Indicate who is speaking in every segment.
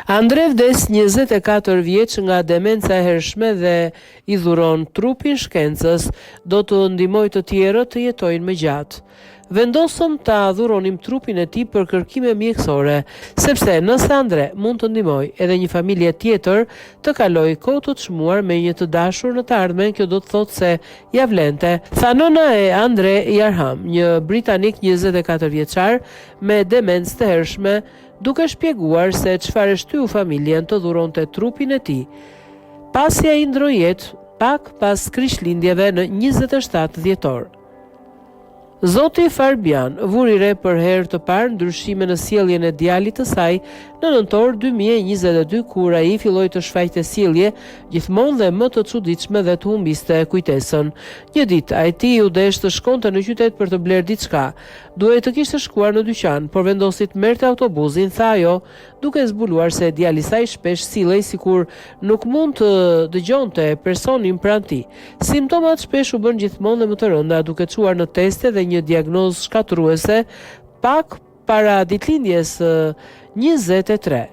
Speaker 1: Andre vdes 24 vjeç nga demenca e hershme dhe i dhuron trupin shkencës, do të ndihmojë të tjerët të jetojnë më gjatë. Vendosëm ta dhuronim trupin e tij për kërkime mjekësore, sepse nëse Andre mund të ndihmojë edhe një familje tjetër të kalojë kohë të çmuar me një të dashur në të ardhmen, kjo do të thotë se ja vlente, tha nëna e Andre Jarham, një britanik 24 vjeçar me demencë të hershme, duke shpjeguar se çfarë shtyu familjen të dhuronte trupin e tij. Pasi ai ndroi jetë pak pas krishtlindjeve në 27 dhjetor. Zoti Farbian vuri re për herë të parë ndryshime në sjelljen e djalit të saj në nëntor 2022, kur ai filloi të shfaqte sjellje gjithmonë dhe më të çuditshme dhe të humbiste kujtesën. Një ditë ai u desh të shkonte në qytet për të bler diçka. Duhej të kishte shkuar në dyqan, por vendosi të merrte autobusin, tha ajo, duke zbuluar se djali i saj shpesh sillej sikur nuk mund të dëgjonte personin pranë tij. Simptomat shpesh u bën gjithmonë dhe më të rënda, duke çuar në teste dhe një diagnozë shkatërruese pak para ditëlindjes 23.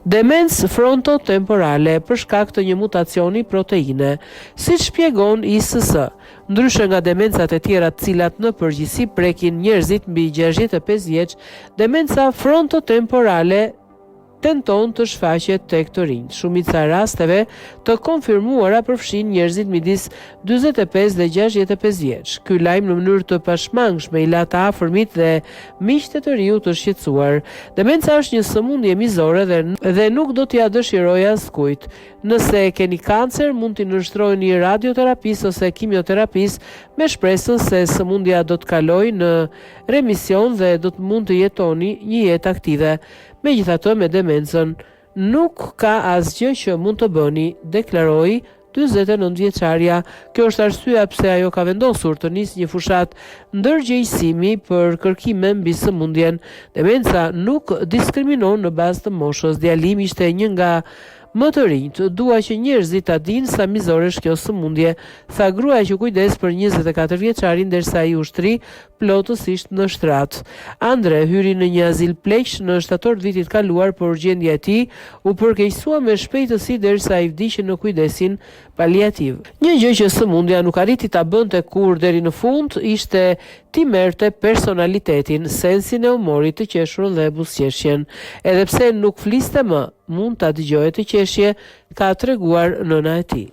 Speaker 1: Demencë frontotemporale për shkak të një mutacioni proteine, siç shpjegon ISS. Ndryshe nga demencat e tjera të cilat në përgjithësi prekin njerëzit mbi 65 vjeç, demenca frontotemporale tenton të shfaqet tek të rinj. Shumica e rasteve të konfirmuara përfshin njerëzit midis 45 dhe 65 vjeç. Ky lajm në mënyrë të pashmangshme i la të afërmit dhe miqtë të riu të shqetësuar. Demenca është një sëmundje mizore dhe nuk do t'ja dëshiroj askujt. Nëse keni kancer, mund t'i nënshtrojeni radioterapisë ose kimioterapisë me shpresën se sëmundja do të kalojë në remision dhe do të mund të jetoni një jetë aktive. Megjithatë, me demencën nuk ka asgjë që mund të bëni, deklaroi 49 vjeçaria. Kjo është arsyeja pse ajo ka vendosur të nisë një fushat ndërgjegjësimi për kërkime mbi sëmundjen. Demenca nuk diskriminon në bazë të moshës. Djalimi ishte një nga më të rinjt, dua që njerëzit ta dinë sa mizore është kjo sëmundje, tha gruaja që kujdes për 24 vjeçarin derisa ai ushtri plotësisht në shtrat. Andre hyri në një azil pleqsh në shtator të vitit kaluar, por gjendja e tij u përkeqësua me shpejtësi derisa ai vdiqi në kujdesin paliativ. Një gjë që sëmundja nuk arriti ta bënte kur deri në fund ishte ti merrte personalitetin, sensin e humorit, të qeshurën dhe buzëqeshjen. Edhe pse nuk fliste më, mund ta dëgjoje të qeshje, ka treguar nëna e tij.